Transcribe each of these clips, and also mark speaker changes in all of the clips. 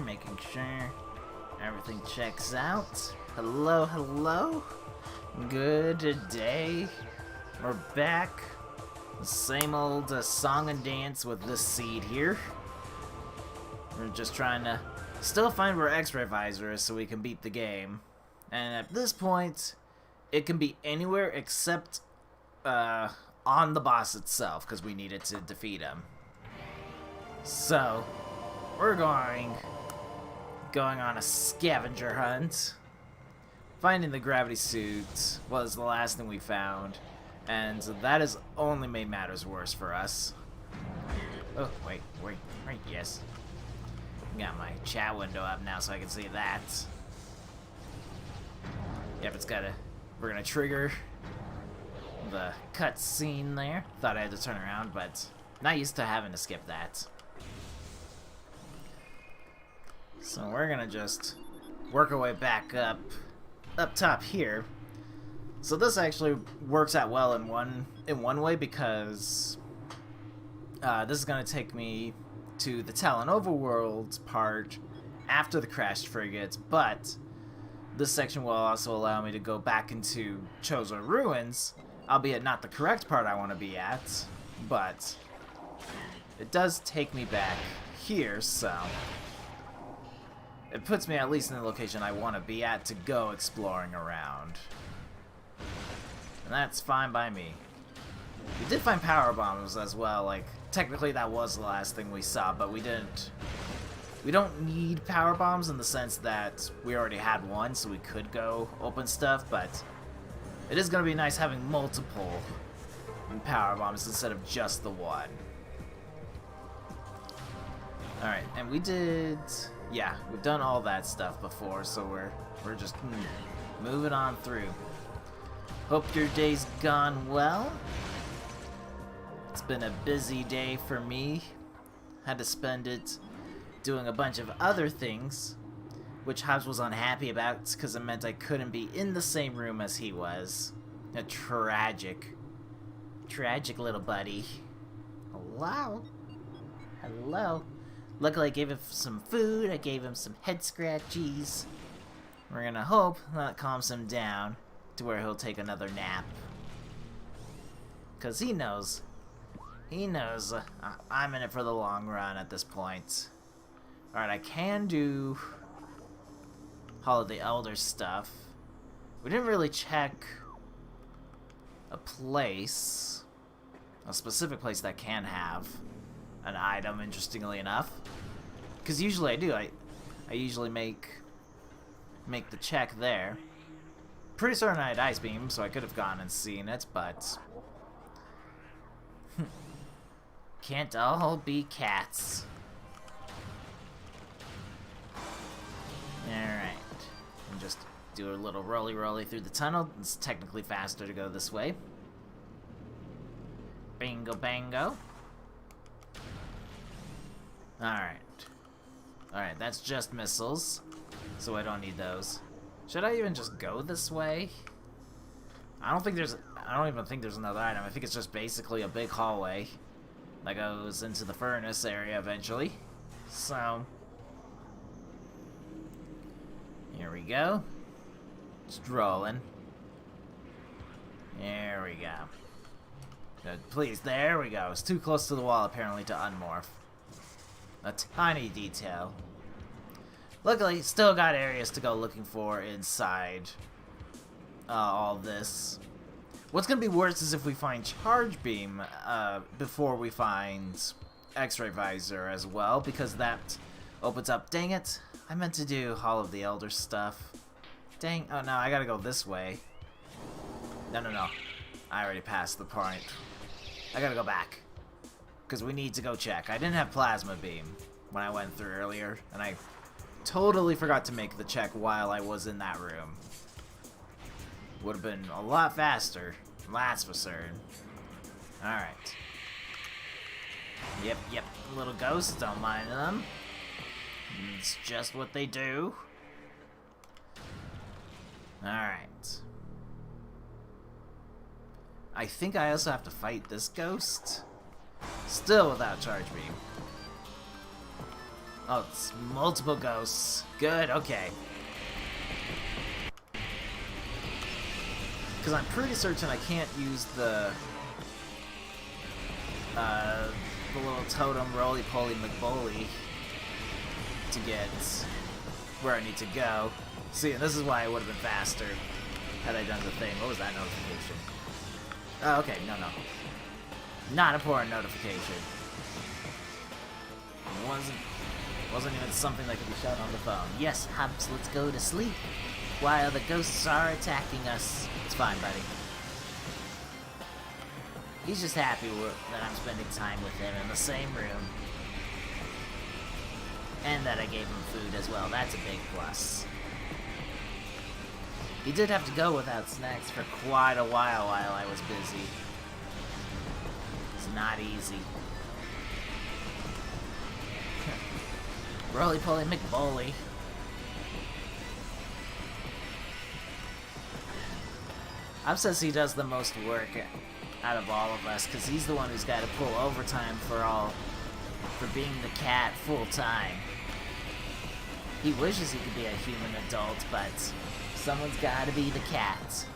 Speaker 1: making sure everything checks out. Hello, hello. Good day. We're back. The same old song and dance with this seed here. We're just trying to still find where X-ray visor is so we can beat the game. And at this point, it can be anywhere except on the boss itself, because we needed to defeat him. So, we're going on a scavenger hunt. Finding the gravity suit was the last thing we found, and that has only made matters worse for us. Oh, wait, yes. Got my chat window up now so I can see that. Yep, we're gonna trigger the cutscene there. Thought I had to turn around, but not used to having to skip that. So we're gonna just work our way back up top here. So this actually works out well in one way, because this is gonna take me to the Talon Overworld part after the crashed frigate, but this section will also allow me to go back into Chozo Ruins, albeit not the correct part I want to be at, but it does take me back here, so it puts me at least in the location I want to be at to go exploring around. And that's fine by me. We did find power bombs as well, like, technically that was the last thing we saw, but we don't need power bombs in the sense that we already had one, so we could go open stuff, but it is going to be nice having multiple power bombs instead of just the one. Alright, and we've done all that stuff before, so we're just moving on through. Hope your day's gone well. It's been a busy day for me. Had to spend it doing a bunch of other things, which Hobbs was unhappy about because it meant I couldn't be in the same room as he was. A tragic little buddy. Hello? Hello? Luckily I gave him some food, I gave him some head scratchies. We're gonna hope that calms him down to where he'll take another nap. Because he knows I'm in it for the long run at this point. Alright, I can do Hall of the Elder stuff. We didn't really check a specific place that can have an item, interestingly enough. Because usually I do. I usually make the check there. Pretty certain I had Ice Beam, so I could have gone and seen it, but can't all be cats. Alright. And just do a little rolly through the tunnel. It's technically faster to go this way. Bingo bango. Alright. Alright, that's just missiles, so I don't need those. Should I even just go this way? I don't even think there's another item. I think it's just basically a big hallway that goes into the furnace area eventually. So here we go. Just rolling. There we go. Good. Please, there we go. It's too close to the wall apparently to unmorph. A tiny detail. Luckily, still got areas to go looking for inside all this. What's gonna be worse is if we find Charge Beam before we find X-ray visor as well, because that opens up. Dang it! I meant to do Hall of the Elder stuff. Dang! Oh no, I gotta go this way. No. I already passed the point. I gotta go back. Because we need to go check. I didn't have Plasma Beam when I went through earlier, and I totally forgot to make the check while I was in that room. Would have been a lot faster, that's for certain. Alright. Yep, little ghosts, don't mind them. It's just what they do. Alright. I think I also have to fight this ghost. Still without Charge Beam. Oh, it's multiple ghosts. Good, okay. Because I'm pretty certain I can't use the little totem roly-poly McBoley to get where I need to go. See, and this is why it would have been faster had I done the thing. What was that notification? Oh, okay, no. Not important notification. It wasn't even something that could be shown on the phone. Yes, Hubs, let's go to sleep while the ghosts are attacking us. It's fine, buddy. He's just happy that I'm spending time with him in the same room. And that I gave him food as well. That's a big plus. He did have to go without snacks for quite a while I was busy. It's not easy. Roly-poly McBoley. Hub says he does the most work out of all of us, because he's the one who's got to pull overtime for being the cat full-time. He wishes he could be a human adult, but someone's got to be the cat.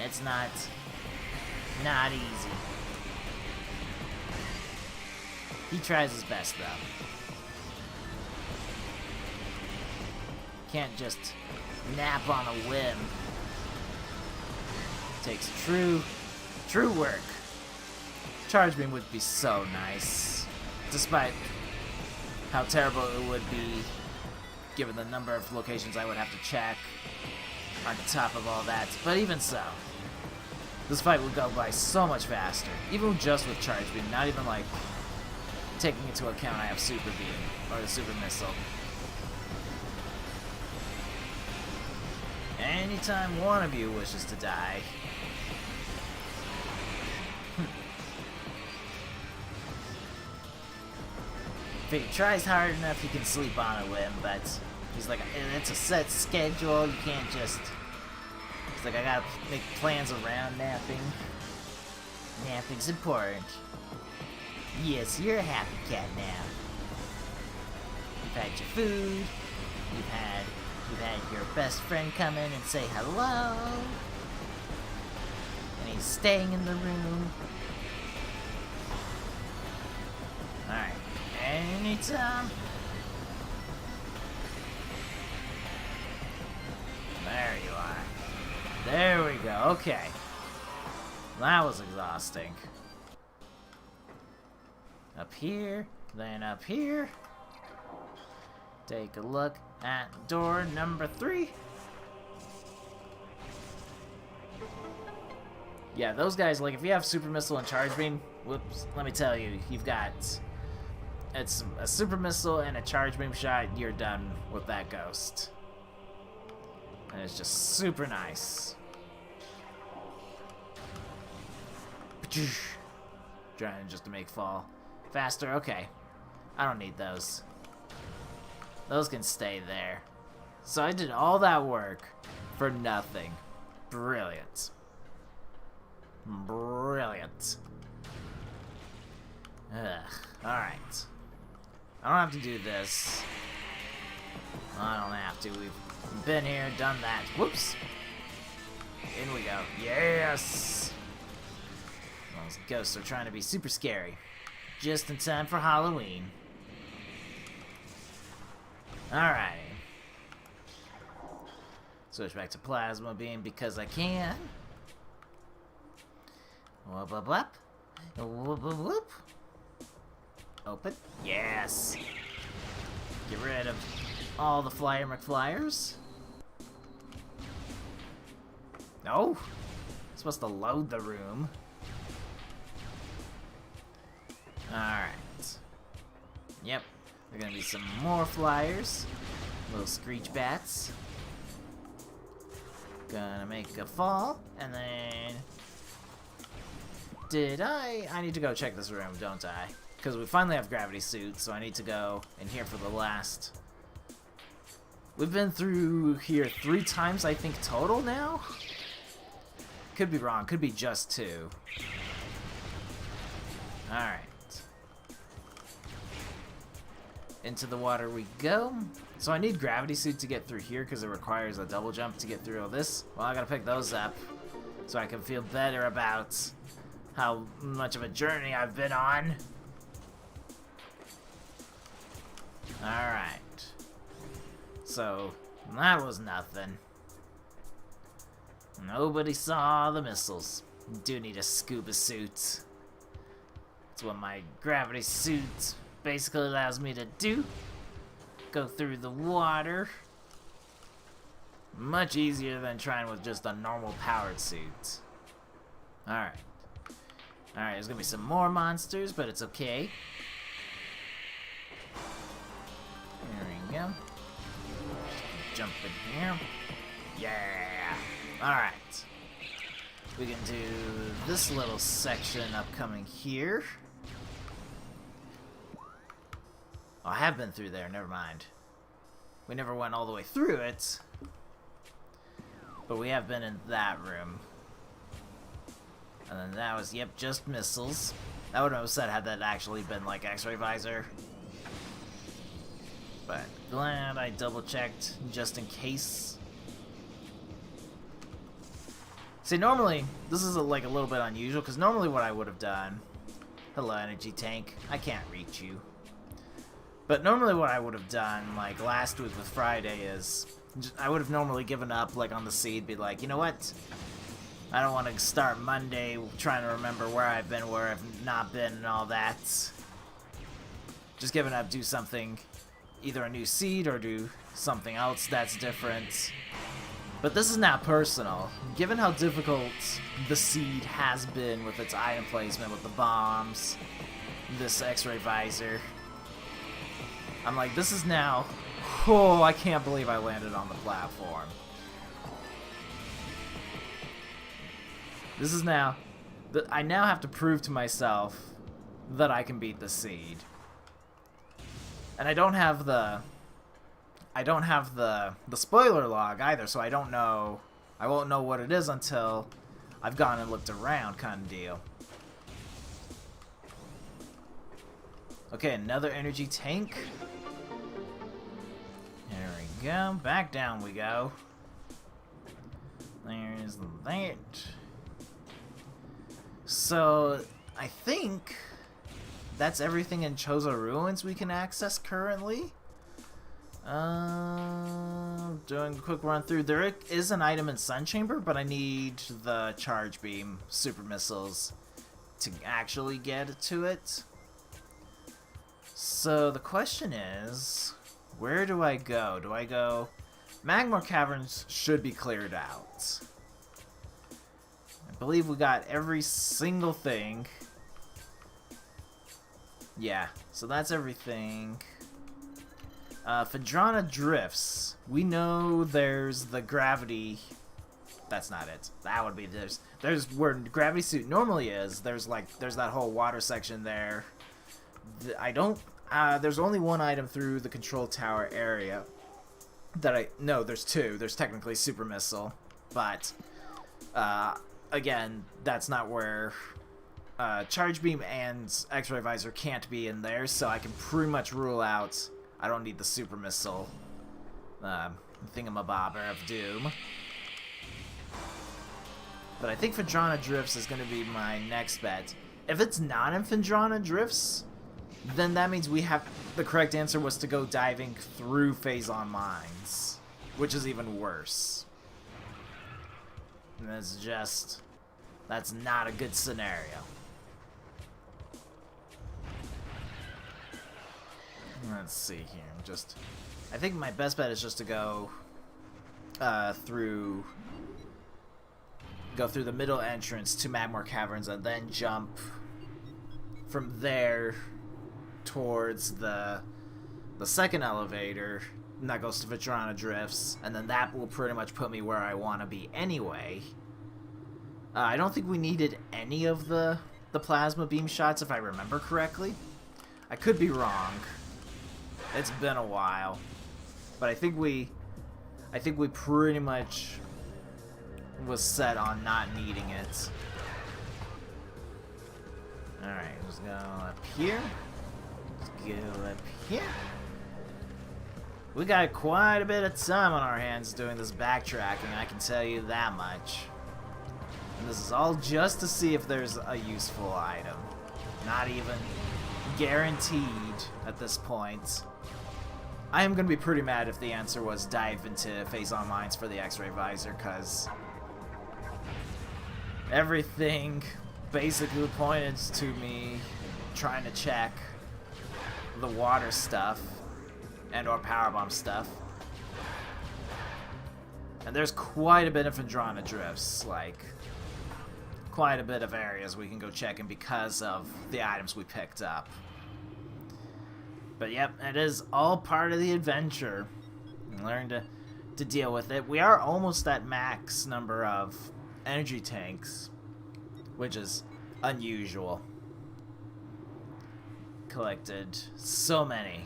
Speaker 1: It's not easy. He tries his best, though. Can't just nap on a whim. Takes true work. Charge beam would be so nice, despite how terrible it would be given the number of locations I would have to check on top of all that. But even so, this fight would go by so much faster, even just with charge beam, not even like taking into account I have super beam or the super missile. Anytime one of you wishes to die. If he tries hard enough, he can sleep on a whim, but he's like, it's a set schedule, you can't just... He's like, I gotta make plans around napping. Napping's important. Yes, you're a happy cat now. You've had your food, you've had your best friend come in and say hello, and he's staying in the room. Alright, anytime. There you are. There we go, okay. That was exhausting. Up here, then up here. Take a look at door number 3. Yeah, those guys, like, if you have super missile and charge beam, whoops, let me tell you, you've got... It's a super missile and a charge beam shot, you're done with that ghost. And it's just super nice. Trying just to make fall faster, okay. I don't need those. Those can stay there. So I did all that work for nothing. Brilliant. Brilliant. Ugh. Alright. I don't have to do this. I don't have to. We've been here, done that. Whoops. In we go. Yes! Those ghosts are trying to be super scary. Just in time for Halloween. Alright. Switch back to plasma beam because I can. Whoop, whoop, whoop. Whoop, whoop, whoop. Open. Yes. Get rid of all the Flyer McFlyers. No. I'm supposed to load the room. Alright. Yep. There are gonna be some more flyers. Little screech bats. Gonna make a fall, and then... I need to go check this room, don't I? Because we finally have gravity suits, so I need to go in here for the last... We've been through here 3 times, I think, total now? Could be wrong, could be just 2. Alright. Into the water we go. So I need gravity suit to get through here because it requires a double jump to get through all this. Well, I gotta pick those up so I can feel better about how much of a journey I've been on. Alright. So, that was nothing. Nobody saw the missiles. Do need a scuba suit. That's what my gravity suit basically allows me to do. Go through the water. Much easier than trying with just a normal powered suit. Alright. Alright, there's gonna be some more monsters, but it's okay. There we go. Jump in here. Yeah! Alright. We can do this little section upcoming here. Oh, I have been through there, never mind. We never went all the way through it. But we have been in that room. And then that was, yep, just missiles. That would have been said had that actually been like X-ray visor. But glad I double checked just in case. See, normally, this is like a little bit unusual, because normally what I would have done... Hello, energy tank. I can't reach you. But normally what I would have done, like last week with Friday, is... I would have normally given up, like, on the seed, be like, you know what? I don't want to start Monday trying to remember where I've been, where I've not been, and all that. Just giving up, do something, either a new seed or do something else that's different. But this is not personal. Given how difficult the seed has been with its item placement, with the bombs, this X-ray visor, I'm like, this is now... Oh, I can't believe I landed on the platform. This is now... I now have to prove to myself that I can beat the seed. And I don't have the spoiler log either, so I don't know... I won't know what it is until I've gone and looked around, kind of deal. Okay, another energy tank. There we go. Back down we go. There's that. So, I think that's everything in Chozo Ruins we can access currently. Doing a quick run through. There is an item in Sun Chamber, but I need the charge beam super missiles to actually get to it. So the question is, where do I go? Do I go... Magma Caverns should be cleared out. I believe we got every single thing. Yeah, so that's everything. Phadrana Drifts. We know there's the gravity... That's not it. That would be... There's where gravity suit normally is. There's that whole water section there. I don't... there's only one item through the control tower area that I... No, there's two. There's technically Super Missile. But, again, that's not where... Charge Beam and X-Ray Visor can't be in there, so I can pretty much rule out... I don't need the Super Missile thingamabobber of doom. But I think Phadrana Drifts is going to be my next bet. If it's not in Phadrana Drifts, then that means we have... The correct answer was to go diving through Phazon Mines, which is even worse. And that's just... That's not a good scenario. Let's see here. I think my best bet is just to go through the middle entrance to Magmar Caverns and then jump from there towards the second elevator, and that goes to Phadrana Drifts, and then that will pretty much put me where I want to be anyway. I don't think we needed any of the plasma beam shots, if I remember correctly. I could be wrong. It's been a while, but I think we pretty much was set on not needing it. All right, let's go up here. Let's go up here. We got quite a bit of time on our hands doing this backtracking, I can tell you that much. And this is all just to see if there's a useful item. Not even guaranteed at this point. I am going to be pretty mad if the answer was dive into phase-on mines for the X-ray visor, because everything basically pointed to me trying to check the water stuff and or powerbomb stuff. And there's quite a bit of Andrana drifts, like quite a bit of areas we can go checking because of the items we picked up. But yep, it is all part of the adventure. Learn to deal with it. We are almost at max number of energy tanks, which is unusual. Collected so many.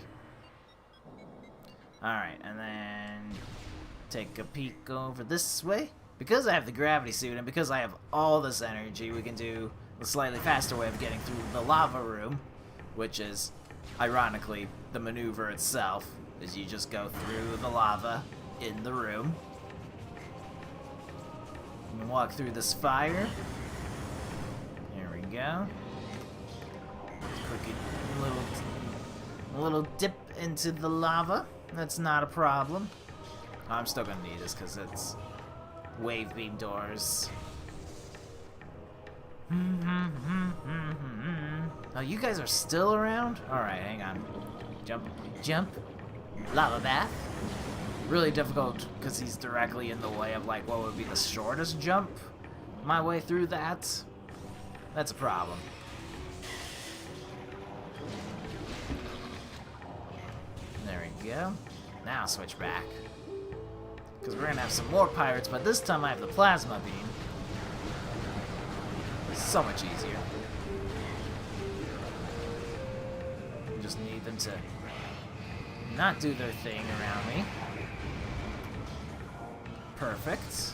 Speaker 1: Alright, and then take a peek over this way. Because I have the gravity suit and because I have all this energy, we can do a slightly faster way of getting through the lava room, which is, ironically, the maneuver itself, is you just go through the lava in the room. You can walk through this fire. There we go. Quick little dip into the lava. That's not a problem. I'm still gonna need this because it's wave beam doors. Oh, you guys are still around? Alright, hang on. Jump, jump. Lava bath. Really difficult because he's directly in the way of like what would be the shortest jump. My way through that. That's a problem. There we go. Now switch back. Because we're going to have some more pirates, but this time I have the plasma beam. So much easier. We just need them to not do their thing around me. Perfect.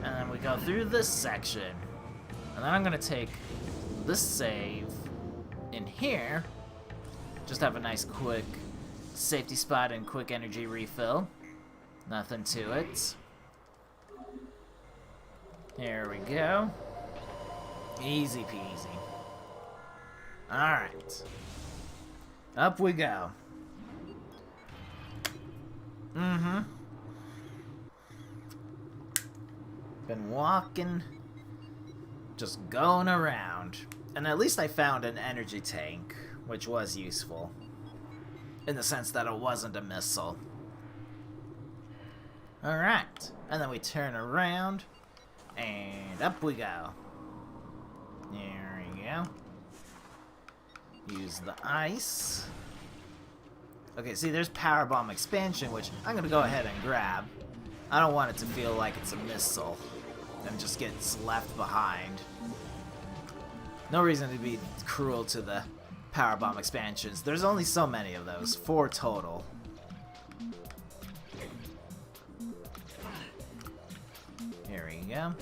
Speaker 1: And then we go through this section. And then I'm going to take this save in here. Just have a nice quick safety spot and quick energy refill. Nothing to it. Here we go. Easy peasy. Alright. Up we go. Been walking. Just going around. And at least I found an energy tank, which was useful. In the sense that it wasn't a missile. Alright, and then we turn around, and up we go. There we go. Use the ice. Okay, see, there's powerbomb expansion, which I'm going to go ahead and grab. I don't want it to feel like it's a missile and just gets left behind. No reason to be cruel to the powerbomb expansions. There's only so many of those, 4 total. Here we go.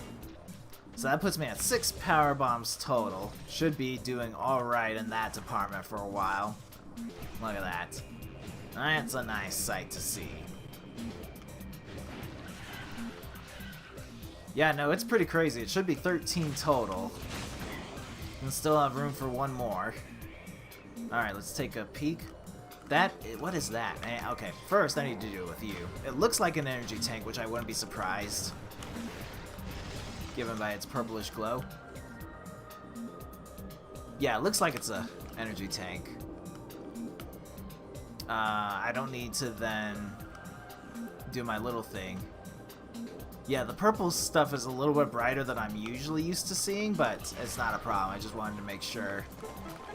Speaker 1: So that puts me at 6 power bombs total. Should be doing alright in that department for a while. Look at that. That's a nice sight to see. Yeah, no, it's pretty crazy. It should be 13 total. And still have room for one more. Alright, let's take a peek. What is that? Okay, first I need to do it with you. It looks like an energy tank, which I wouldn't be surprised, given by its purplish glow. Yeah, it looks like it's a energy tank. I don't need to then do my little thing. Yeah, the purple stuff is a little bit brighter than I'm usually used to seeing, but it's not a problem. I just wanted to make sure.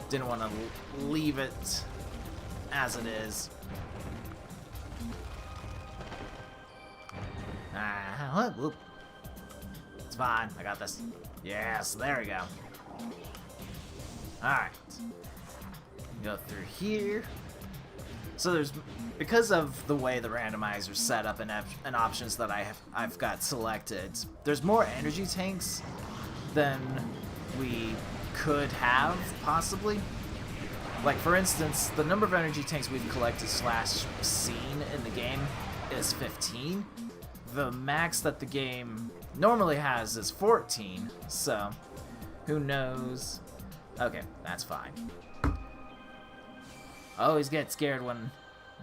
Speaker 1: Didn't want to leave it as it is. Whoop. It's fine. I got this. Yes, there we go. Alright. Go through here. So there's, because of the way the randomizer's set up and options that I've got selected, there's more energy tanks than we could have, possibly. Like, for instance, the number of energy tanks we've collected slash seen in the game is 15. The max that the game normally has is 14, so who knows? Okay, that's fine. I always get scared when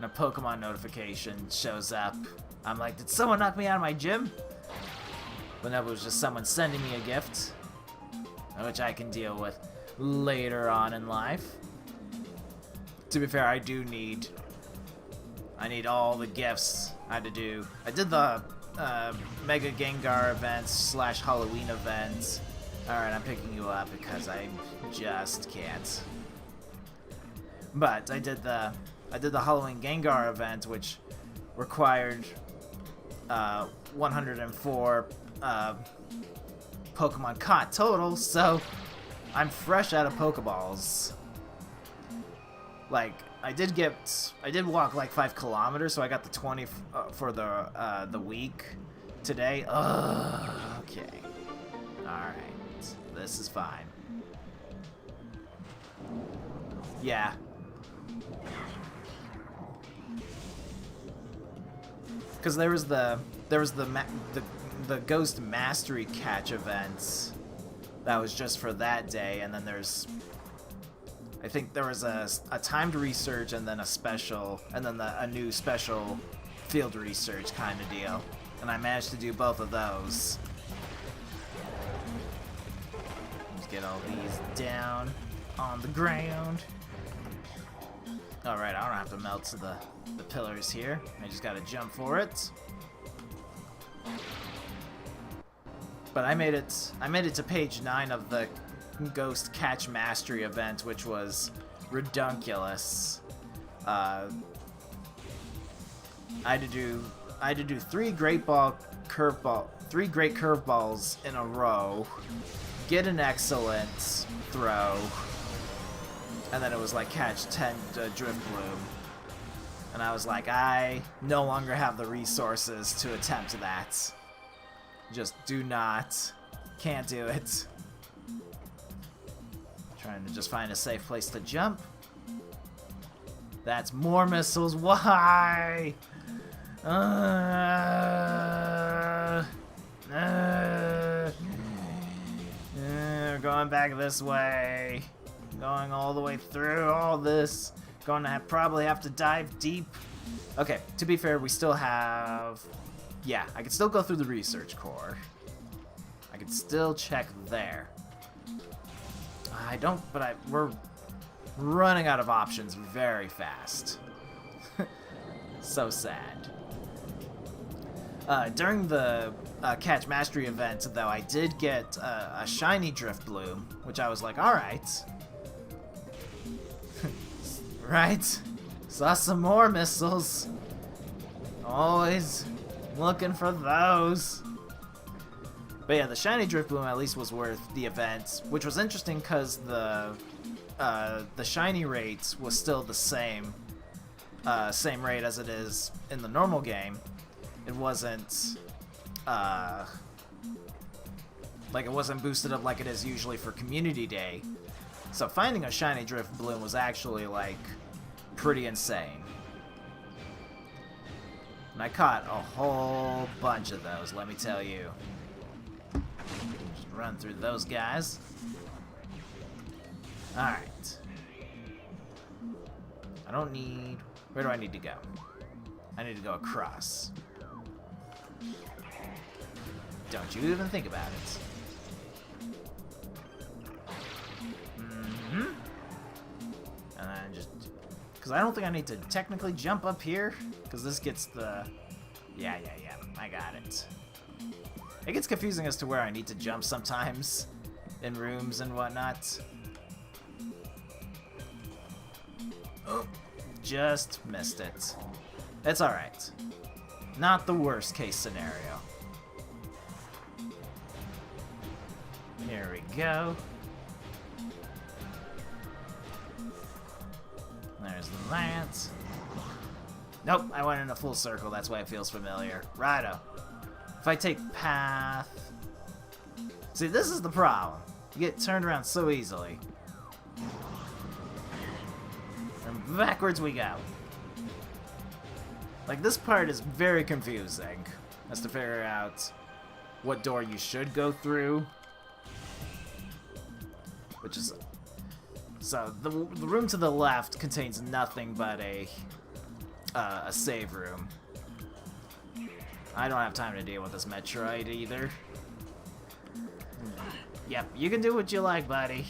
Speaker 1: a Pokemon notification shows up. I'm like, did someone knock me out of my gym? But no, it was just someone sending me a gift, which I can deal with later on in life. To be fair, I need all the gifts I had to do. I did the Mega Gengar event slash Halloween event. Alright, I'm picking you up because I just can't. But I did the Halloween Gengar event, which required 104 Pokemon caught total, so I'm fresh out of Pokeballs. Like, I did walk like 5 kilometers, so I got the 20 for the week today. Okay. Alright. This is fine. Yeah. Because there was the Ghost Mastery Catch event that was just for that day, and then I think there was a timed research and then a special, and then a new special field research kind of deal, and I managed to do both of those. Let's get all these down on the ground. Alright, I don't have to melt to the pillars here. I just gotta jump for it. But I made it to page 9 of the Ghost Catch Mastery event, which was redunculous. I had to do 3 great curveballs in a row, get an excellent throw, and then it was like catch 10 Drift Bloom. And I was like, I no longer have the resources to attempt that. Just do not. Can't do it. Trying to just find a safe place to jump. That's more missiles. Why? Going back this way. Going all the way through all this. Going to probably have to dive deep. Okay, to be fair, we still have... Yeah, I can still go through the research core. I can still check there. We're running out of options very fast. So sad. During the Catch Mastery event, though, I did get a shiny Drift Bloom, which I was like, alright. Right? Saw some more missiles. Always looking for those. But yeah, the shiny Drift Bloom at least was worth the event, which was interesting because the shiny rate was still the same rate as it is in the normal game. It wasn't like it wasn't boosted up like it is usually for Community Day. So finding a shiny Drift Bloom was actually like pretty insane. And I caught a whole bunch of those, let me tell you. Just run through those guys. Alright. I don't need... Where do I need to go? I need to go across. Don't you even think about it. And then just... Because I don't think I need to technically jump up here. Because this gets the... Yeah, I got it. It gets confusing as to where I need to jump sometimes. In rooms and whatnot. Oh, just missed it. It's alright. Not the worst case scenario. Here we go. There's the lance. Nope, I went in a full circle. That's why it feels familiar. Rando. If I take path... See, this is the problem. You get turned around so easily. backwards we go. Like, this part is very confusing as to figure out what door you should go through. Which is... So, the room to the left contains nothing but a save room. I don't have time to deal with this Metroid either. Yep, you can do what you like, buddy.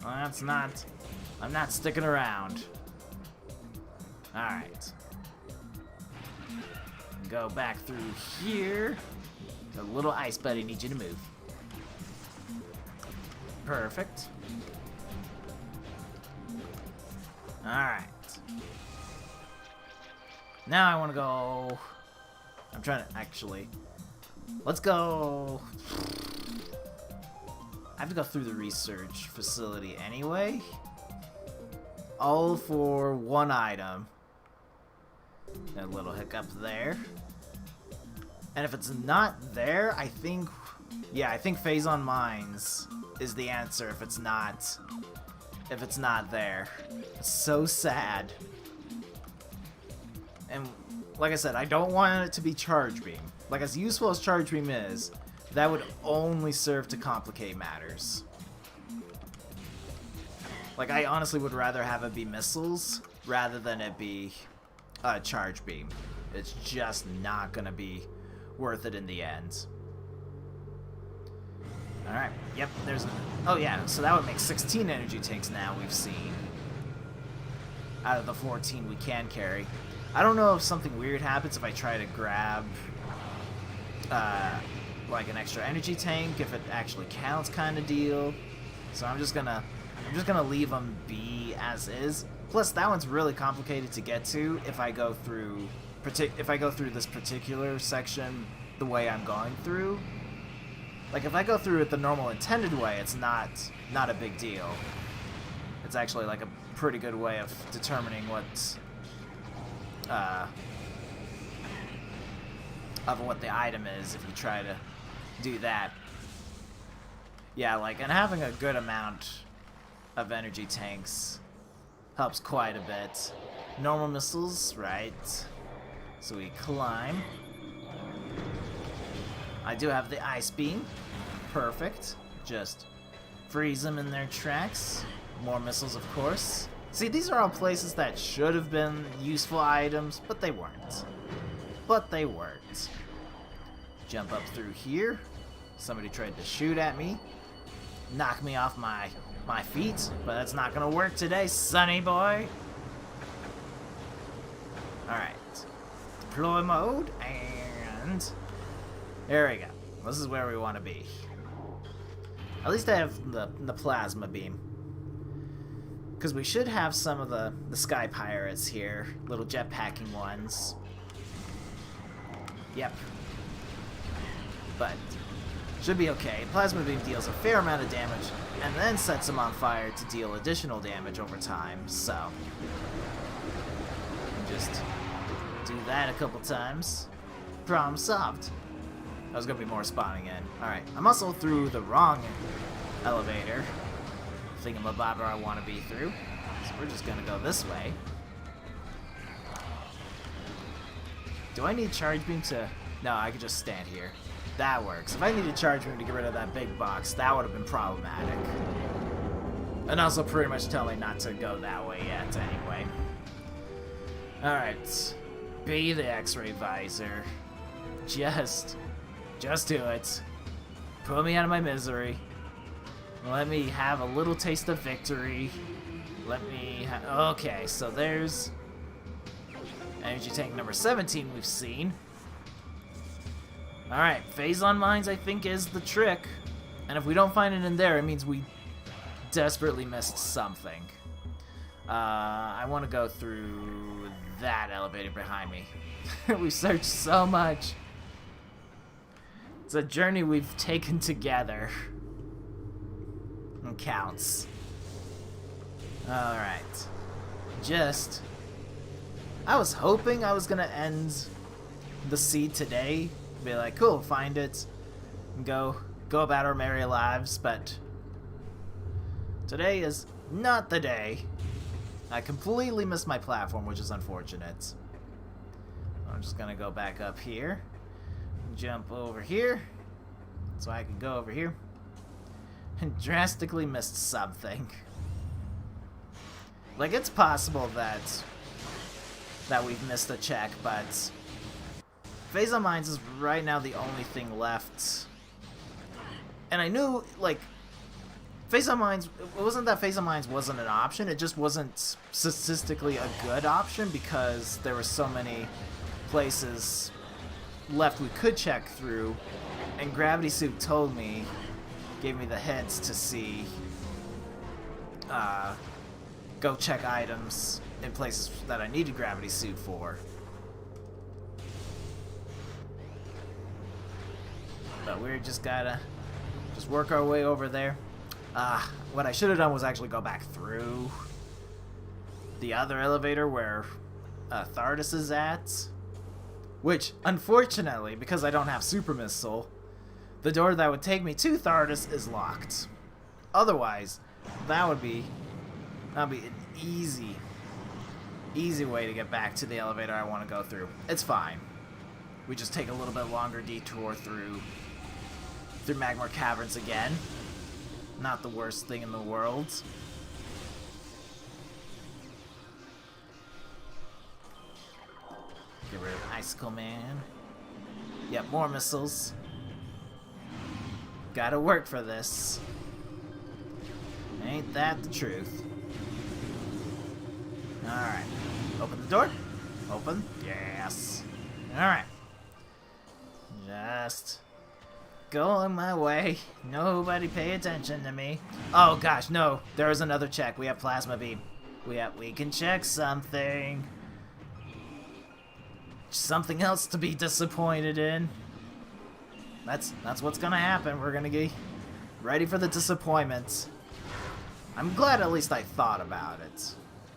Speaker 1: Well, that's not... I'm not sticking around. Alright. Go back through here. The little ice buddy needs you to move. Perfect. Alright. Now I want to go... I'm trying to... Actually... Let's go... I have to go through the research facility anyway. All for one item. A little hiccup there. And if it's not there, I think... Yeah, I think Phase on Mines is the answer if it's not... If it's not there. It's so sad. And like I said, I don't want it to be Charge Beam. Like, as useful as Charge Beam is, that would only serve to complicate matters. Like, I honestly would rather have it be missiles rather than it be Charge Beam. It's just not gonna be worth it in the end. Alright, yep, there's... Oh yeah, so that would make 16 energy tanks now we've seen. Out of the 14 we can carry. I don't know if something weird happens if I try to grab... like an extra energy tank, if it actually counts kind of deal. So I'm just gonna leave them be as is. Plus, that one's really complicated to get to if I go through this particular section the way I'm going through. Like, if I go through it the normal intended way, it's not a big deal. It's actually like a pretty good way of determining what the item is if you try to do that. Yeah, like, and having a good amount of energy tanks helps quite a bit. Normal missiles, right? So we climb. I do have the ice beam. Perfect. Just freeze them in their tracks. More missiles, of course. See, these are all places that should have been useful items, but they weren't. Jump up through here. Somebody tried to shoot at me. Knock me off my feet, but that's not gonna work today, sonny boy. Alright. Deploy mode, and... There we go. This is where we want to be. At least I have the plasma beam. Because we should have some of the sky pirates here. Little jetpacking ones. Yep. But should be okay. Plasma beam deals a fair amount of damage and then sets them on fire to deal additional damage over time, so just do that a couple times. Problem solved. There's gonna be more spawning in. Alright, I'm also through the wrong elevator thingamabobber I want to be through, so we're just gonna go this way. Do I need charge beam to... No, I could just stand here. That works. If I needed charge beam to get rid of that big box, that would have been problematic. And also pretty much tell me not to go that way yet, anyway. Alright. Be the X-ray visor. Just do it. Put me out of my misery. Let me have a little taste of victory. Okay, so there's... energy tank number 17 we've seen. Alright, phase on mines I think is the trick. And if we don't find it in there, it means we desperately missed something. I want to go through that elevator behind me. We searched so much. It's a journey we've taken together. It counts. Alright. I was hoping I was gonna end the seed today. Be like, cool, find it, and go about our merry lives, but today is not the day. I completely missed my platform, which is unfortunate. I'm just gonna go back up here. Jump over here. So I can go over here. And drastically missed something. Like, it's possible that we've missed a check, but Phase on Mines is right now the only thing left. And I knew, like, Phase on Mines, it wasn't that Phase on Mines wasn't an option, it just wasn't statistically a good option because there were so many places left we could check through, and Gravity Suit told me, gave me the hints to see, go check items in places that I needed Gravity Suit for. But we just gotta work our way over there. What I should have done was actually go back through the other elevator where Thardus is at. Which, unfortunately, because I don't have Super Missile, the door that would take me to Thardus is locked. Otherwise, that'd be an easy way to get back to the elevator I want to go through. It's fine. We just take a little bit longer detour through Magmar Caverns again. Not the worst thing in the world. Get rid of Icicle Man. Yep, more missiles. Gotta work for this. Ain't that the truth? Alright. Open the door. Open. Yes. Alright. Just going my way. Nobody pay attention to me. Oh gosh, no. There is another check. We have Plasma Beam. We can check something. Something else to be disappointed in. That's what's gonna happen. We're gonna get ready for the disappointment. I'm glad at least I thought about it.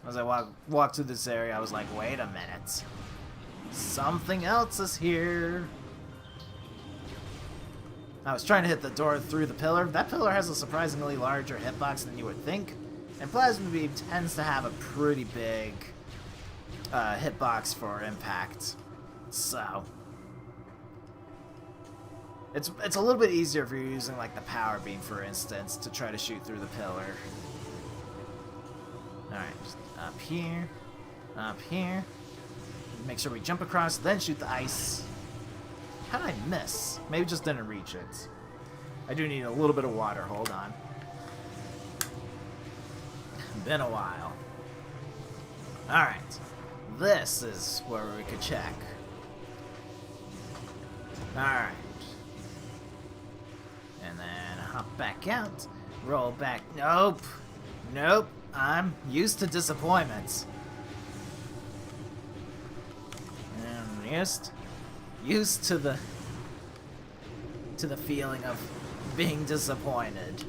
Speaker 1: As I walked through this area, I was like, wait a minute. Something else is here. I was trying to hit the door through the pillar. That pillar has a surprisingly larger hitbox than you would think. And Plasma Beam tends to have a pretty big hitbox for impact. So it's a little bit easier if you're using like the power beam, for instance, to try to shoot through the pillar. Alright, just up here. Make sure we jump across, then shoot the ice. How did I miss? Maybe just didn't reach it. I do need a little bit of water, hold on. Been a while. Alright. This is where we could check. Alright. And then hop back out. Roll back. Nope. Nope. I'm used to disappointments. And used to the feeling of being disappointed.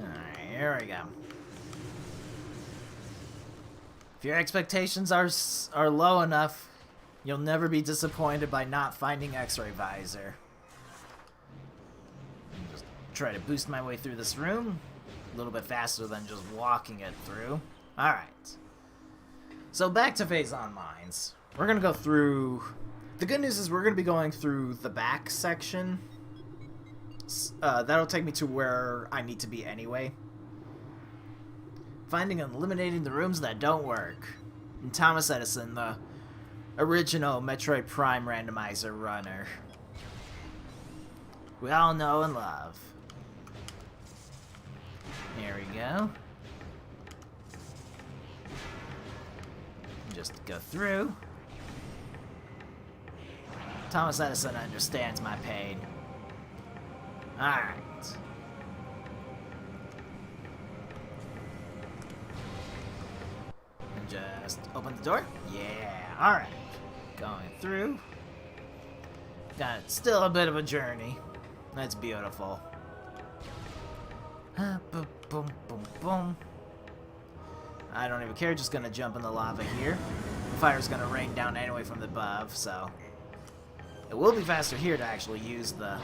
Speaker 1: Alright, here we go. If your expectations are low enough, you'll never be disappointed by not finding X-ray visor. Just try to boost my way through this room a little bit faster than just walking it through. Alright. So back to Phase on Mines. We're gonna go through... The good news is we're gonna be going through the back section. That'll take me to where I need to be anyway. Finding and eliminating the rooms that don't work. And Thomas Edison, the original Metroid Prime randomizer runner. We all know and love. Here we go. Just go through. Thomas Edison understands my pain. Alright. And just open the door. Yeah, alright. Going through. Got still a bit of a journey. That's beautiful. Boom, boom, boom, boom. I don't even care, just gonna jump in the lava here. The fire's gonna rain down anyway from above, so it will be faster here to actually use the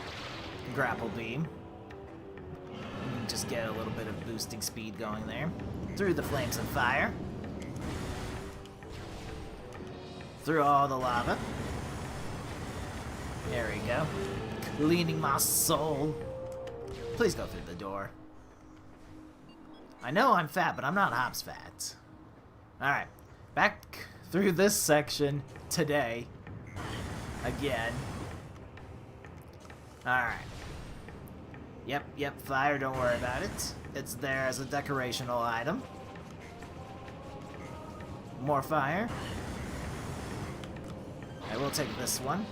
Speaker 1: grapple beam. can just get a little bit of boosting speed going there. Through the flames of fire. Through all the lava. There we go. Cleaning my soul. Please go through the door. I know I'm fat, but I'm not hops fat. Alright. Back through this section today. Again. Alright. Yep, fire, don't worry about it. It's there as a decorational item. More fire. I will take this one.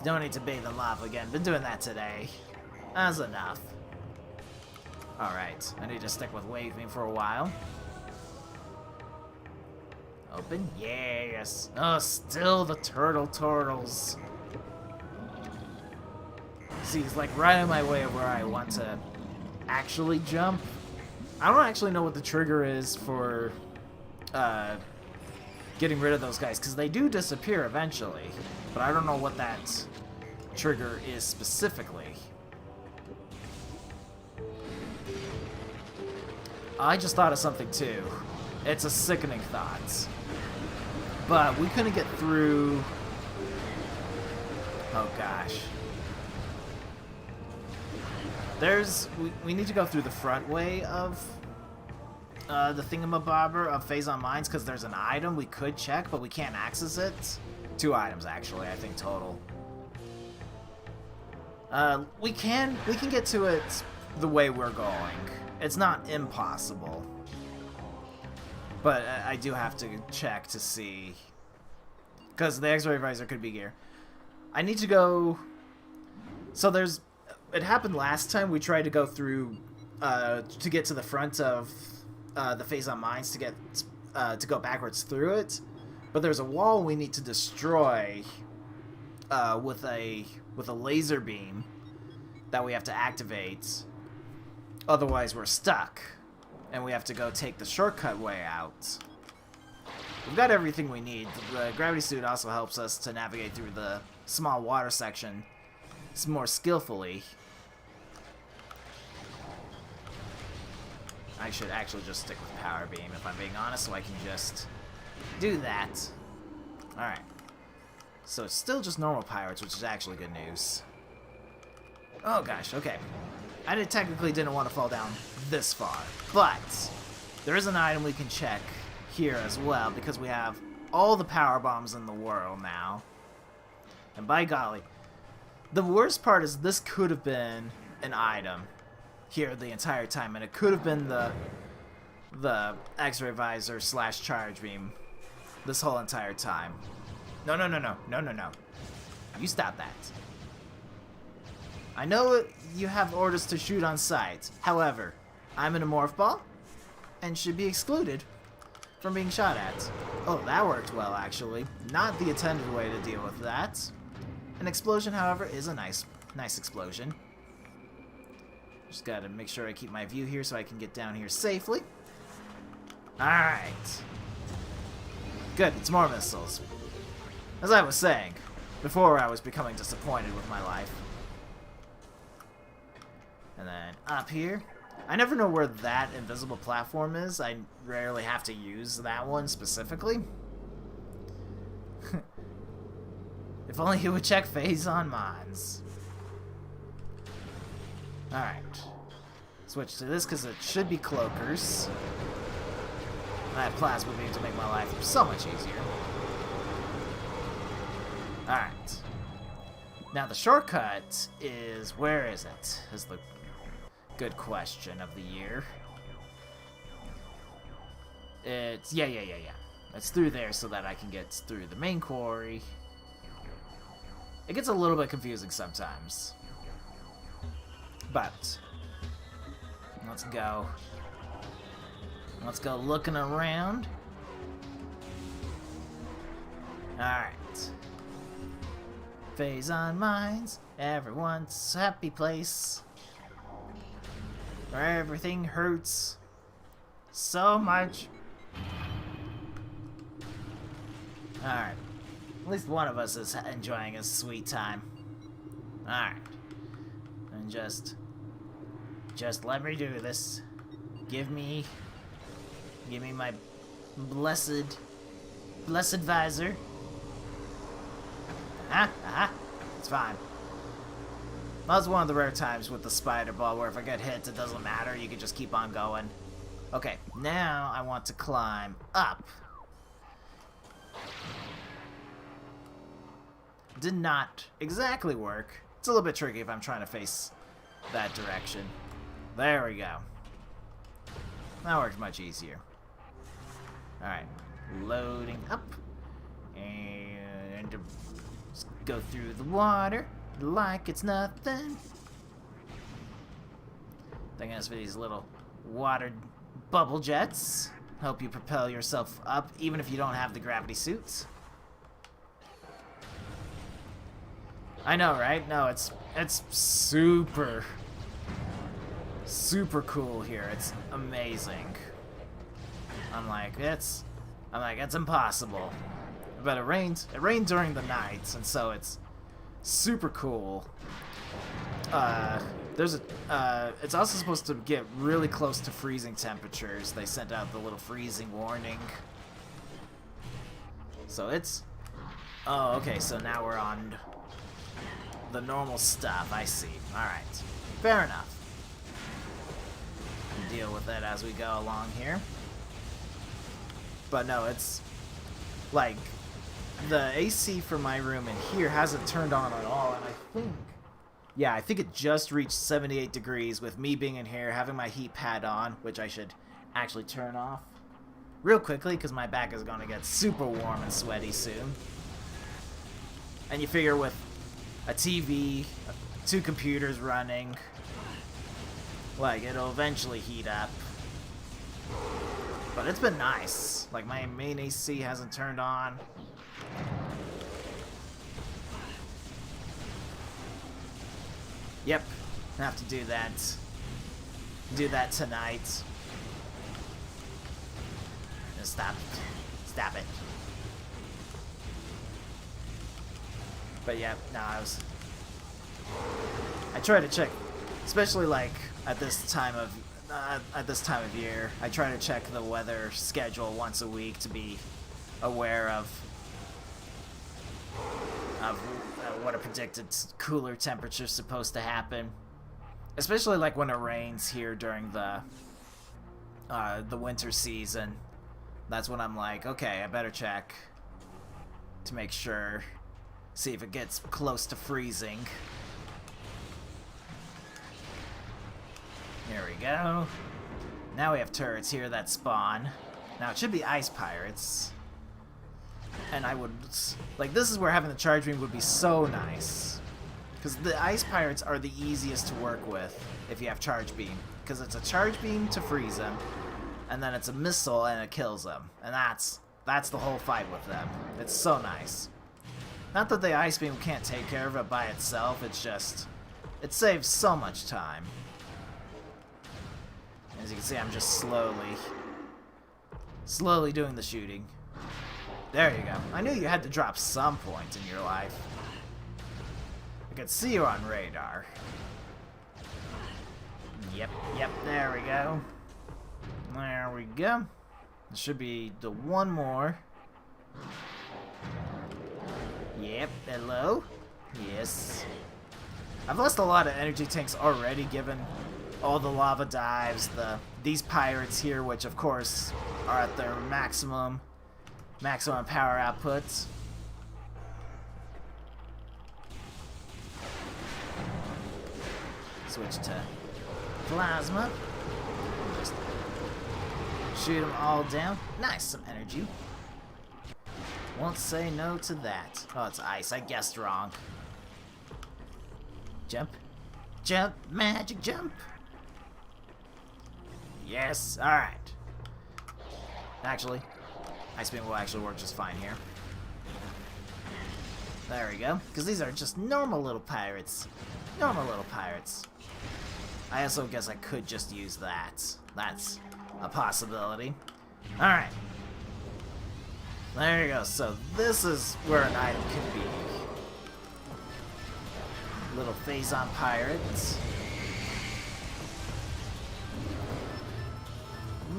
Speaker 1: Don't need to bathe in lava again. Been doing that today. That's enough. Alright, I need to stick with waving for a while. Open? Yes! Oh, still the turtles. See, he's like right in my way of where I want to actually jump. I don't actually know what the trigger is for getting rid of those guys, because they do disappear eventually. But I don't know what that trigger is specifically. I just thought of something too. It's a sickening thought. But we couldn't get through... Oh gosh. We need to go through the front way of the thingamabobber of Phase on Mines, because there's an item we could check, but we can't access it. 2 items actually, I think total. We can get to it the way we're going. It's not impossible. But I do have to check to see, because the X-ray visor could be here. I need to go. So it happened last time. We tried to go through to get to the front of the Phase on Mines to get to go backwards through it. But there's a wall we need to destroy with a laser beam that we have to activate. Otherwise, we're stuck, and we have to go take the shortcut way out. We've got everything we need. The gravity suit also helps us to navigate through the small water section more skillfully. I should actually just stick with power beam if I'm being honest, so I can just do that. Alright. So it's still just normal pirates, which is actually good news. Oh gosh, okay. I technically didn't want to fall down this far, but there is an item we can check here as well, because we have all the power bombs in the world now. And by golly, the worst part is this could have been an item here the entire time, and it could have been the X-ray visor / charge beam this whole entire time. No. You stop that. I know you have orders to shoot on sight. However, I'm in a morph ball and should be excluded from being shot at. Oh, that worked well, actually. Not the intended way to deal with that. An explosion, however, is a nice explosion. Just gotta make sure I keep my view here so I can get down here safely. Alright. Good, it's more missiles. As I was saying, before I was becoming disappointed with my life. And then up here. I never know where that invisible platform is. I rarely have to use that one specifically. If only he would check Phase on Mines. Alright. Switch to this because it should be cloakers. I have plasma beam to make my life so much easier. Alright. Now the shortcut is... where is it? Is the good question of the year. It's... yeah. It's through there so that I can get through the main quarry. It gets a little bit confusing sometimes. But... let's go. Let's go looking around. Alright. Phase on Mines, everyone's happy place. Where everything hurts so much. Alright. At least one of us is enjoying a sweet time. Alright. And just Just let me do this. Give me my blessed visor. It's fine. That's one of the rare times with the spider ball where if I get hit, it doesn't matter. You can just keep on going. Okay, now I want to climb up. Did not exactly work. It's a little bit tricky if I'm trying to face that direction. There we go. That works much easier. Alright, loading up. And just go through the water like it's nothing. Thank goodness for these little water bubble jets. Help you propel yourself up even if you don't have the gravity suits. I know, right? No, it's super cool here. It's amazing. I'm like, it's impossible. But it rained during the night, and so it's super cool. It's also supposed to get really close to freezing temperatures. They sent out the little freezing warning. So it's... Oh, okay, so now we're on the normal stuff. I see. Alright. Fair enough. Deal with it as we go along here. But no, it's... like... the AC for my room in here hasn't turned on at all, and I think... yeah, I think it just reached 78 degrees with me being in here, having my heat pad on, which I should actually turn off real quickly because my back is going to get super warm and sweaty soon. And you figure with a TV, 2 computers running, like, it'll eventually heat up. But it's been nice. Like, my main AC hasn't turned on. Yep, I have to do that. Do that tonight. Just stop it. Stop it. But yeah, no, I try to check, especially like at this time of year. I try to check the weather schedule once a week to be aware of what a predicted cooler temperature is supposed to happen, especially like when it rains here during the winter season. That's when I'm like, okay, I better check to make sure, see if it gets close to freezing. Here we go. Now we have turrets here that spawn. Now it should be ice pirates. And I would, like, this is where having the charge beam would be so nice. Because the ice pirates are the easiest to work with if you have charge beam. Because it's a charge beam to freeze them, and then it's a missile and it kills them. And that's the whole fight with them. It's so nice. Not that the ice beam can't take care of it by itself, it's just, it saves so much time. As you can see, I'm just slowly doing the shooting. There you go. I knew you had to drop some point in your life. I could see you on radar. Yep, there we go. There we go. There should be the one more. Yep, hello. Yes. I've lost a lot of energy tanks already given all the lava dives, these pirates here, which of course are at their maximum power output. Switch to plasma. Just shoot them all down. Nice, some energy. Won't say no to that. Oh, it's ice. I guessed wrong. Jump. Jump. Magic jump. Yes. Alright. Actually, ice beam will actually work just fine here. There we go. Because these are just normal little pirates. Normal little pirates. I also guess I could just use that. That's a possibility. Alright. There you go. So this is where an item could be. Little phazon pirates.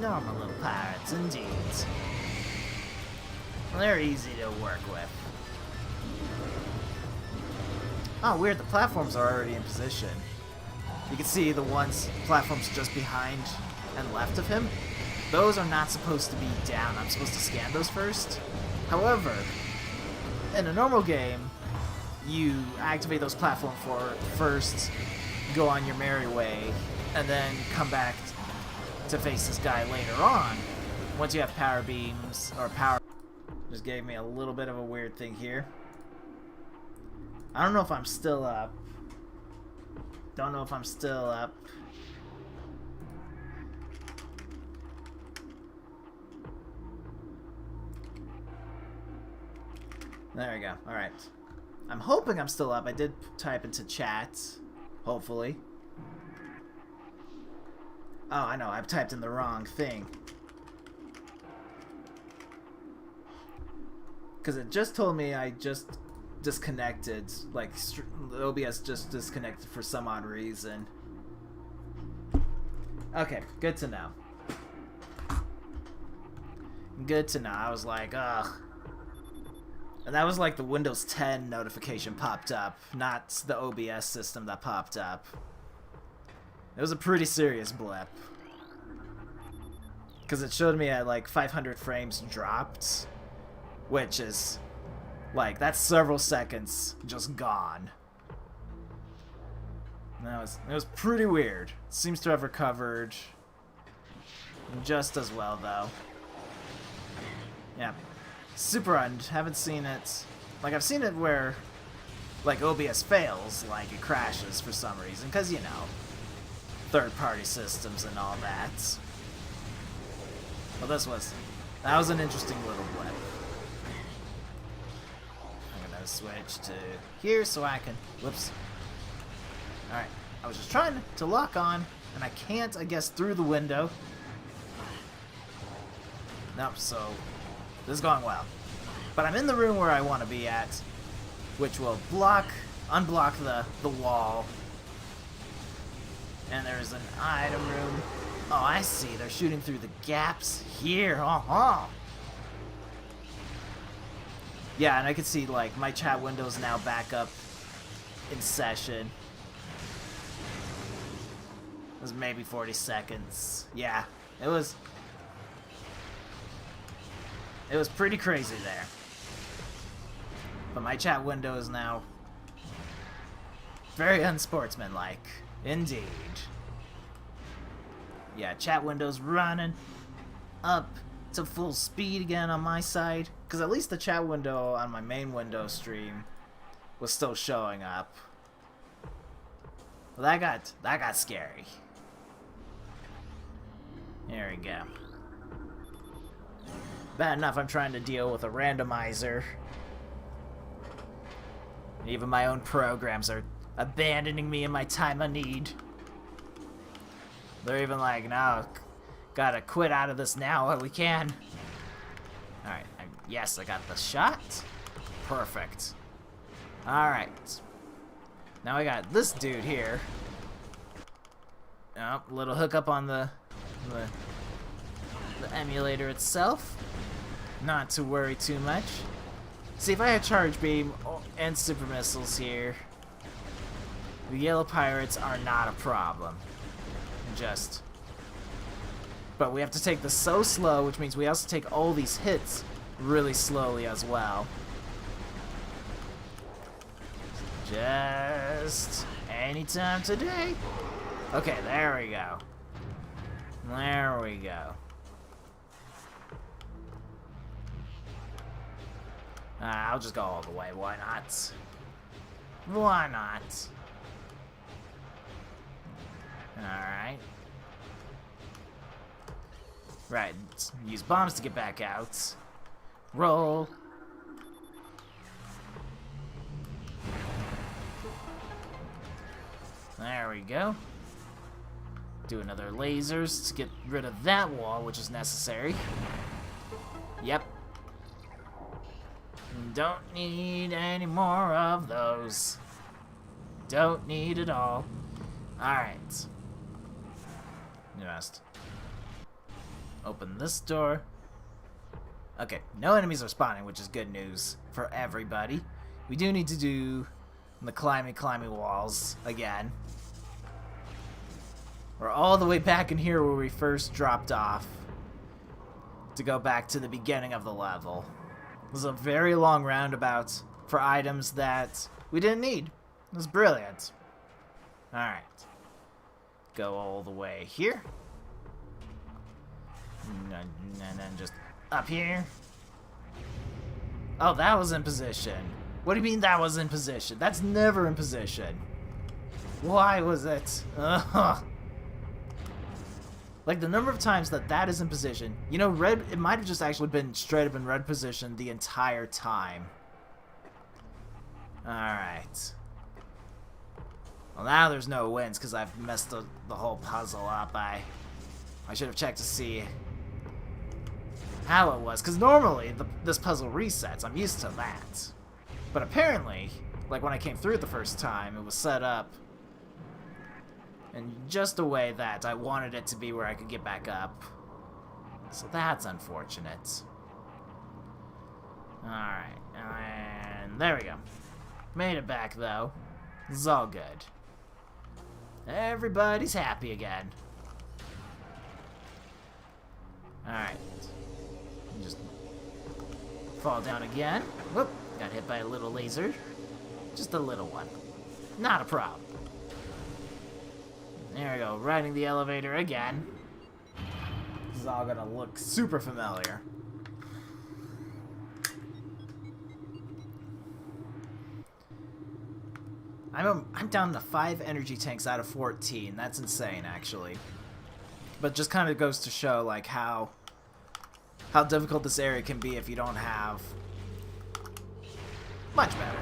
Speaker 1: Normal little pirates, indeed. Well, they're easy to work with. Oh, weird, the platforms are already in position. You can see the platforms just behind and left of him. Those are not supposed to be down. I'm supposed to scan those first. However, in a normal game, you activate those platforms first, go on your merry way, and then come back to face this guy later on. Once you have power beams, or power... Just gave me a little bit of a weird thing here. I don't know if I'm still up. Don't know if I'm still up. There we go. Alright. I'm hoping I'm still up. I did type into chat. Hopefully. Oh, I know. I've typed in the wrong thing. Because it just told me I just disconnected. Like, the OBS just disconnected for some odd reason. Okay, good to know. Good to know. I was like, ugh. And that was like the Windows 10 notification popped up, not the OBS system that popped up. It was a pretty serious blip. Because it showed me at like 500 frames dropped, which is like, that's several seconds just gone. It was pretty weird. Seems to have recovered just as well though. Yeah. Super haven't seen it. Like, I've seen it where, like, OBS fails, like, it crashes for some reason, because, you know, third-party systems and all that. Well, that was an interesting little blip. I'm gonna switch to here so I can, whoops. Alright, I was just trying to lock on, and I can't, I guess, through the window. Nope, so... this is going well. But I'm in the room where I want to be at, which will unblock the wall. And there's an item room. Oh, I see. They're shooting through the gaps here. Yeah, and I can see, like, my chat window's now back up in session. It was maybe 40 seconds. Yeah, it was pretty crazy there. But my chat window is now very unsportsmanlike. Indeed. Yeah, chat window's running up to full speed again on my side. Because at least the chat window on my main window stream was still showing up. Well, that got scary. There we go. Bad enough I'm trying to deal with a randomizer. Even my own programs are abandoning me in my time of need. They're even like, no, gotta quit out of this now while we can. Alright, yes, I got the shot. Perfect. Alright. Now I got this dude here. Oh, little hookup on the emulator itself. Not to worry too much. See, if I had Charge Beam and Super Missiles here, the Yellow Pirates are not a problem. But we have to take this so slow, which means we also take all these hits really slowly as well. Just anytime today. Okay, there we go. There we go. I'll just go all the way. Why not? Why not? Alright. Right. Use bombs to get back out. Roll. There we go. Do another lasers to get rid of that wall, which is necessary. Yep. Don't need any more of those. Don't need it all. Alright. Just Open this door. Okay, no enemies are spawning, which is good news for everybody. We do need to do the climby walls again. We're all the way back in here where we first dropped off to go back to the beginning of the level. It was a very long roundabout for items that we didn't need. It was brilliant. Alright. Go all the way here. And then just up here. Oh, that was in position. What do you mean that was in position? That's never in position. Why was it? Ugh. Like, the number of times that is in position. You know, red, it might have just actually been straight up in red position the entire time. Alright. Well, now there's no wins because I've messed the whole puzzle up. I should have checked to see how it was. Because normally, this puzzle resets. I'm used to that. But apparently, like when I came through it the first time, it was set up in just a way that I wanted it to be where I could get back up. So that's unfortunate. Alright, and there we go. Made it back, though. This is all good. Everybody's happy again. Alright. Just fall down again. Whoop, got hit by a little laser. Just a little one. Not a problem. There we go, riding the elevator again. This is all gonna look super familiar. I'm down to 5 energy tanks out of 14. That's insane, actually. But just kind of goes to show, like, how difficult this area can be if you don't have much better.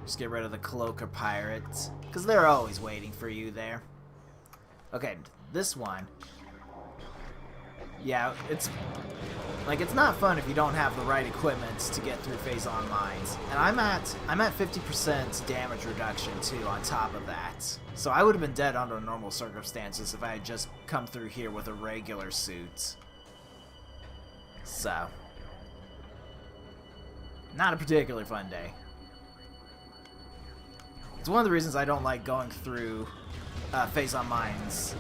Speaker 1: Just get rid of the cloaker pirates, because they're always waiting for you there. Okay, this one. Yeah, it's not fun if you don't have the right equipment to get through phase-on mines. And I'm at 50% damage reduction too on top of that. So I would have been dead under normal circumstances if I had just come through here with a regular suit. So, not a particularly fun day. It's one of the reasons I don't like going through phase-on mines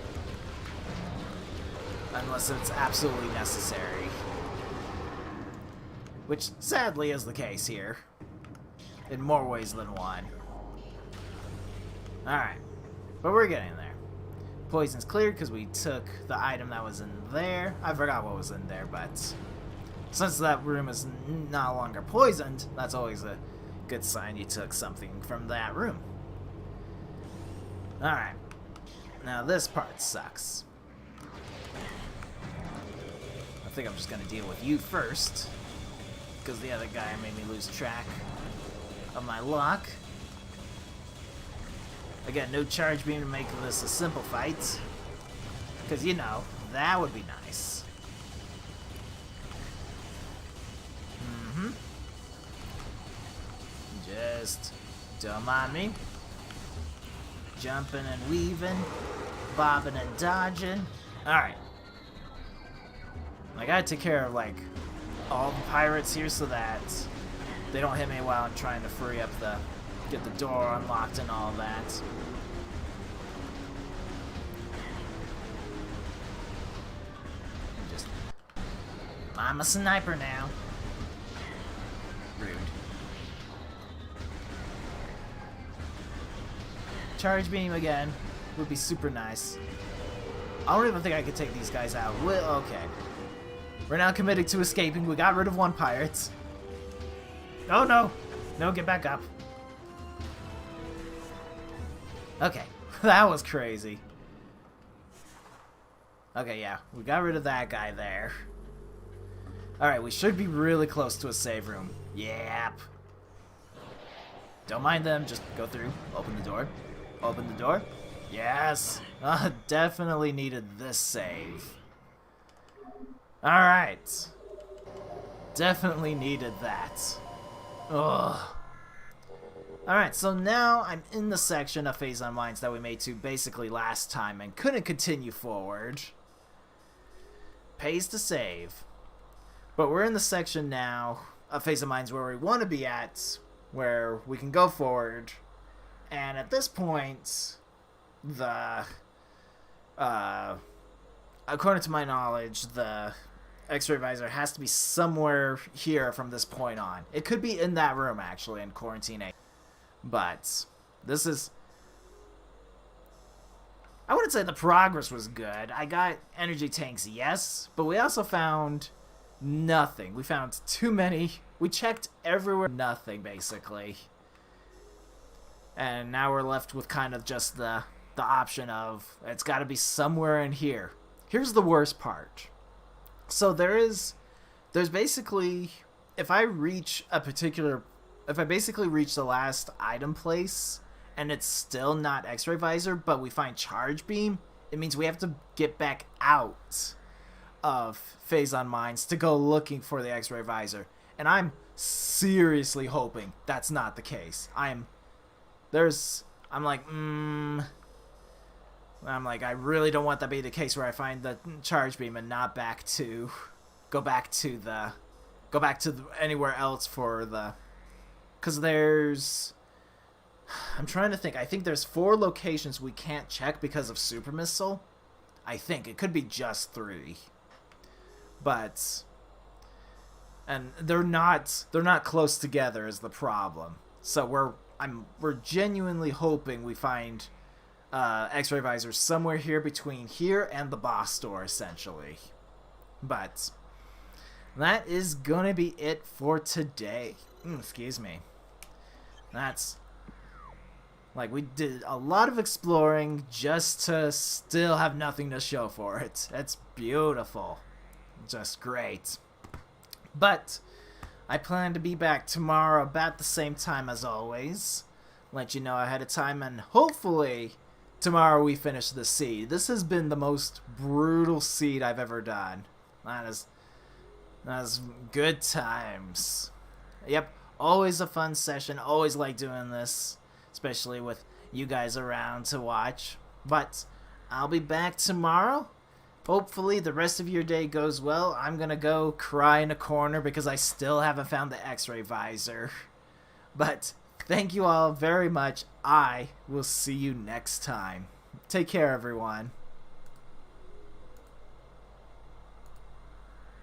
Speaker 1: unless it's absolutely necessary. Which, sadly, is the case here. In more ways than one. Alright. But we're getting there. Poison's cleared because we took the item that was in there. I forgot what was in there, but since that room is no longer poisoned, that's always a good sign you took something from that room. Alright. Now this part sucks. I think I'm just going to deal with you first, because the other guy made me lose track of my luck. Again, no charge beam to make this a simple fight, because, you know, that would be nice. Just don't mind me. Jumping and weaving, bobbing and dodging. Alright. I gotta take care of, like, all the pirates here so that they don't hit me while I'm trying to free up get the door unlocked and all that. I'm a sniper now. Rude. Charge beam again would be super nice. I don't even think I could take these guys out. Okay. We're now committed to escaping. We got rid of one pirate. Oh no! No, get back up. Okay. That was crazy. Okay, yeah. We got rid of that guy there. Alright, we should be really close to a save room. Yep. Don't mind them. Just go through. Open the door. Open the door. Yes. Definitely needed this save. Alright. Definitely needed that. Ugh. Alright, so now I'm in the section of Phazon Mines that we made to basically last time and couldn't continue forward. Pays to save. But we're in the section now of Phazon Mines where we want to be at, where we can go forward. And at this point, according to my knowledge, the X-ray visor has to be somewhere here from this point on. It could be in that room, actually, in Quarantine 8. But this is... I wouldn't say the progress was good. I got energy tanks, yes, but we also found nothing. We found too many. We checked everywhere. Nothing, basically. And now we're left with kind of just the option of it's got to be somewhere in here. Here's the worst part. So there's basically, if I basically reach the last item place and it's still not X-ray visor, but we find charge beam, it means we have to get back out of Phazon Mines to go looking for the X-ray visor. And I'm seriously hoping that's not the case. I'm like, I really don't want that to be the case where I find the charge beam and not go back to anywhere else for the, because I'm trying to think. I think there's 4 locations we can't check because of super missile. I think it could be just 3, and they're not close together is the problem. So we're genuinely hoping we find X-ray visor somewhere here between here and the boss door, essentially. But that is gonna be it for today. Excuse me. That's like, we did a lot of exploring just to still have nothing to show for it. It's beautiful. Just great. But I plan to be back tomorrow about the same time as always. Let you know ahead of time, and hopefully tomorrow we finish the seed. This has been the most brutal seed I've ever done. That is good times. Yep, always a fun session. Always like doing this, especially with you guys around to watch. But I'll be back tomorrow. Hopefully the rest of your day goes well. I'm gonna go cry in a corner because I still haven't found the X-ray visor. But thank you all very much. I will see you next time. Take care, everyone.